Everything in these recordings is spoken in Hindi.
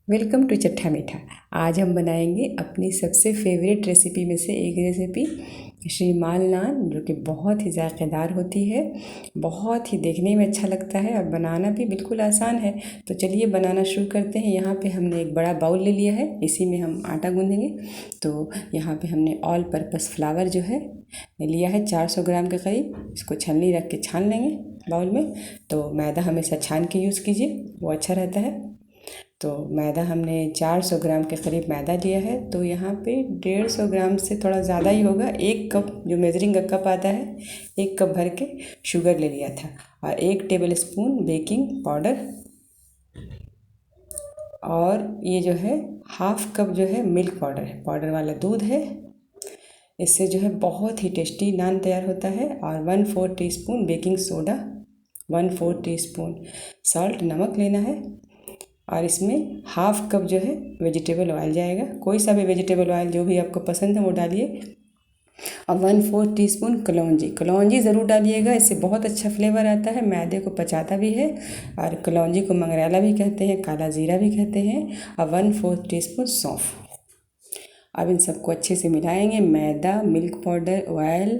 वेलकम टू चट्ठा मीठा। आज हम बनाएंगे अपनी सबसे फेवरेट रेसिपी में से एक रेसिपी श्रीमाल नान, जो कि बहुत ही जायकेदार होती है, बहुत ही देखने में अच्छा लगता है और बनाना भी बिल्कुल आसान है। तो चलिए बनाना शुरू करते हैं। यहाँ पे हमने एक बड़ा बाउल ले लिया है, इसी में हम आटा गूँधेंगे। तो यहाँ पे हमने ऑल पर्पस फ्लावर जो है लिया है 400 ग्राम के करीब। इसको छलनी रख के छान लेंगे बाउल में। तो मैदा हमेशा छान के यूज़ कीजिए, वो अच्छा रहता है। तो मैदा हमने 400 ग्राम के करीब मैदा लिया है। तो यहाँ पे 150 ग्राम से थोड़ा ज़्यादा ही होगा। 1 कप जो मेजरिंग का कप आता है, 1 कप भर के शुगर ले लिया था, और 1 टेबल स्पून बेकिंग पाउडर, और ये जो है 1/2 कप जो है मिल्क पाउडर है, पाउडर वाला दूध है। इससे जो है बहुत ही टेस्टी नान तैयार होता है। और 1/4 teaspoon baking soda, 1/4 teaspoon salt, नमक लेना है। और इसमें 1/2 कप जो है वेजिटेबल ऑयल जाएगा। कोई सा भी वेजिटेबल ऑयल जो भी आपको पसंद है वो डालिए। और 1/4 टीस्पून कलौंजी, कलौंजी ज़रूर डालिएगा, इससे बहुत अच्छा फ्लेवर आता है, मैदे को पचाता भी है। और कलौंजी को मंगरेला भी कहते हैं, काला ज़ीरा भी कहते हैं। और 1/4 टीस्पून सौंफ। अब इन सबको अच्छे से मिलाएंगे। मैदा, milk powder, oil,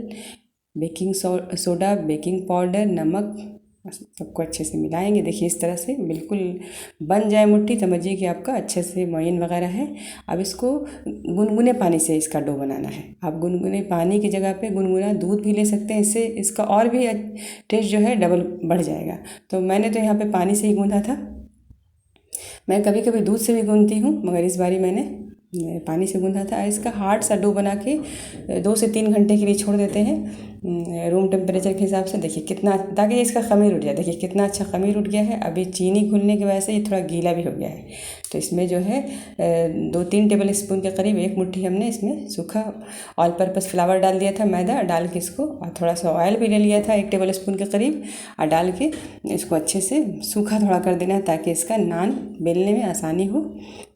baking soda, baking powder, नमक, सबको अच्छे से मिलाएंगे। देखिए इस तरह से बिल्कुल बन जाए मुट्ठी, समझिए कि आपका अच्छे से मोइन वगैरह है। अब इसको गुनगुने पानी से इसका डो बनाना है। आप गुनगुने पानी की जगह पे गुनगुना दूध भी ले सकते हैं, इससे इसका और भी टेस्ट जो है डबल बढ़ जाएगा। तो मैंने तो यहाँ पे पानी से ही गूँधा था। मैं कभी कभी दूध से भी गूँधती हूँ, मगर इस बारी मैंने पानी से गूँधा था। इसका हार्ड सा डो बना के 2 से 3 घंटे के लिए छोड़ देते हैं रूम टेम्परेचर के हिसाब से। देखिए कितना, ताकि इसका खमीर उठ जाए। देखिए कितना अच्छा खमीर उठ गया है। अभी चीनी घुलने की वजह से ये थोड़ा गीला भी हो गया है। तो इसमें जो है 2-3 टेबल स्पून के करीब, 1 मुट्ठी हमने इसमें सूखा ऑल पर्पस फ्लावर डाल दिया था, मैदा डाल के इसको, और थोड़ा सा ऑयल भी ले लिया था 1 टेबल स्पून के करीब, और डाल के इसको अच्छे से सूखा थोड़ा कर देना है, ताकि इसका नान बेलने में आसानी हो।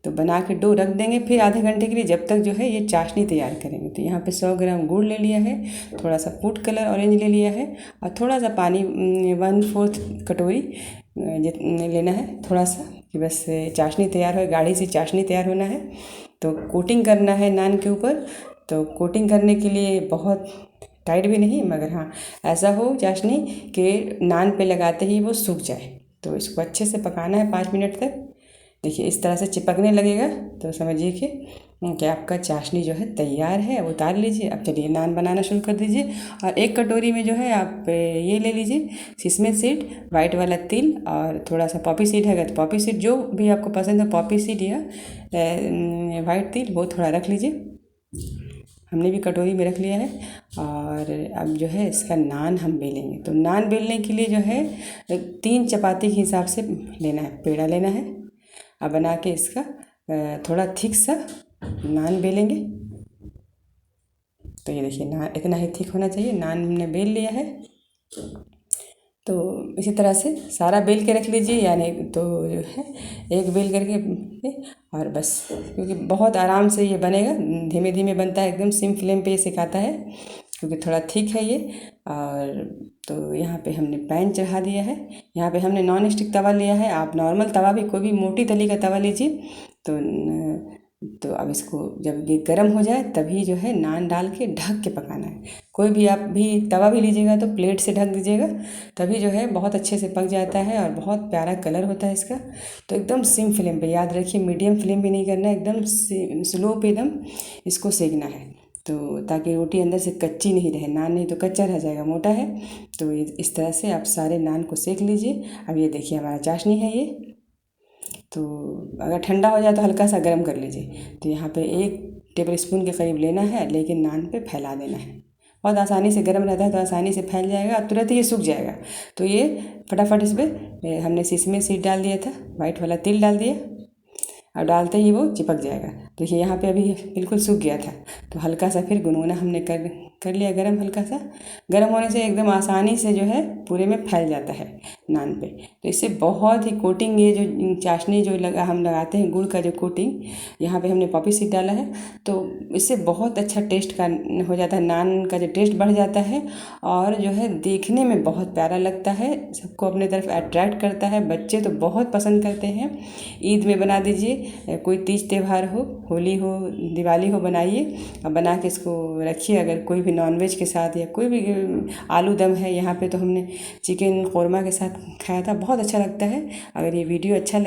तो बना के डो रख देंगे फिर आधे घंटे के लिए, जब तक जो है ये चाशनी तैयार करेंगे। तो यहाँ पे 100 ग्राम गुड़ ले लिया है, थोड़ा सा फूड कलर ऑरेंज ले लिया है, और थोड़ा सा पानी 1/4 कटोरी लेना है, थोड़ा सा, कि बस चाशनी तैयार हो, गाढ़ी सी चाशनी तैयार होना है। तो कोटिंग करना है नान के ऊपर। तो कोटिंग करने के लिए बहुत टाइट भी नहीं, मगर हाँ ऐसा हो चाशनी कि नान पे लगाते ही वो सूख जाए। तो इसको अच्छे से पकाना है 5 मिनट तक। देखिए इस तरह से चिपकने लगेगा तो समझिए कि आपका चाशनी जो है तैयार है। उतार लीजिए। अब चलिए नान बनाना शुरू कर दीजिए। और 1 कटोरी में जो है आप ये ले लीजिए सिसमे सीड, वाइट वाला तिल, और थोड़ा सा पॉपी सीड है तो पॉपी सीड, जो भी आपको पसंद है, पॉपी सीड या वाइट तिल, वो थोड़ा रख लीजिए। हमने भी कटोरी में रख लिया है। और अब जो है इसका नान हम बेलेंगे। तो नान बेलने के लिए जो है 3 चपाती के हिसाब से लेना है, पेड़ा लेना है। अब बना के इसका थोड़ा थिक सा नान बेलेंगे। तो ये देखिए नान इतना ही थिक होना चाहिए। नान हमने बेल लिया है। तो इसी तरह से सारा बेल के रख लीजिए, यानी तो जो है एक बेल करके, और बस, क्योंकि बहुत आराम से ये बनेगा, धीमे धीमे बनता है, एकदम सिम फ्लेम पे ये सिखाता है, क्योंकि थोड़ा थिक है ये। और तो यहाँ पे हमने पैन चढ़ा दिया है। यहाँ पे हमने नॉन स्टिक तवा लिया है, आप नॉर्मल तवा भी, कोई भी मोटी तली का तवा लीजिए। तो अब इसको जब ये गर्म हो जाए तभी जो है नान डाल के ढक के पकाना है। कोई भी आप भी तवा भी लीजिएगा तो प्लेट से ढक दीजिएगा, तभी जो है बहुत अच्छे से पक जाता है और बहुत प्यारा कलर होता है इसका। तो एकदम सिम फ्लेम पे, याद रखिए मीडियम फ्लेम भी नहीं करना है, एकदम स्लो पे एकदम इसको सेकना है। तो ताकि रोटी अंदर से कच्ची नहीं रहे, नान नहीं तो कच्चा रह जाएगा, मोटा है। तो इस तरह से आप सारे नान को सेक लीजिए। अब ये देखिए हमारा चाशनी है ये। तो अगर ठंडा हो जाए तो हल्का सा गर्म कर लीजिए। तो यहाँ पे 1 टेबल स्पून के करीब लेना है, लेकिन नान पे फैला देना है। बहुत आसानी से गर्म रहता है, तो आसानी से फैल जाएगा और तुरंत ही ये सूख जाएगा। तो ये फटाफट इस पर हमने सिसमे सीड डाल दिया था, वाइट वाला तिल डाल दिया, और डालते ही वो चिपक जाएगा। देखिए यहाँ पे अभी बिल्कुल सूख गया था। तो हल्का सा फिर गुनगुना हमने कर कर लिया गरम, हल्का सा गरम होने से एकदम आसानी से जो है पूरे में फैल जाता है नान पे। तो इससे बहुत ही कोटिंग, ये जो चाशनी जो हम लगाते हैं, गुड़ का जो कोटिंग, यहाँ पे हमने पॉपी सीड डाला है, तो इससे बहुत अच्छा टेस्ट का हो जाता है, नान का जो टेस्ट बढ़ जाता है और जो है देखने में बहुत प्यारा लगता है, सबको अपने तरफ अट्रैक्ट करता है। बच्चे तो बहुत पसंद करते हैं। ईद में बना दीजिए, कोई तीज त्यौहार हो, होली हो, दिवाली हो, बनाइए और बना के इसको रखिए। अगर कोई भी नॉनवेज के साथ या कोई भी, आलू दम है यहाँ पे तो हमने चिकन कोरमा के साथ खाया था, बहुत अच्छा लगता है। अगर ये वीडियो अच्छा लगे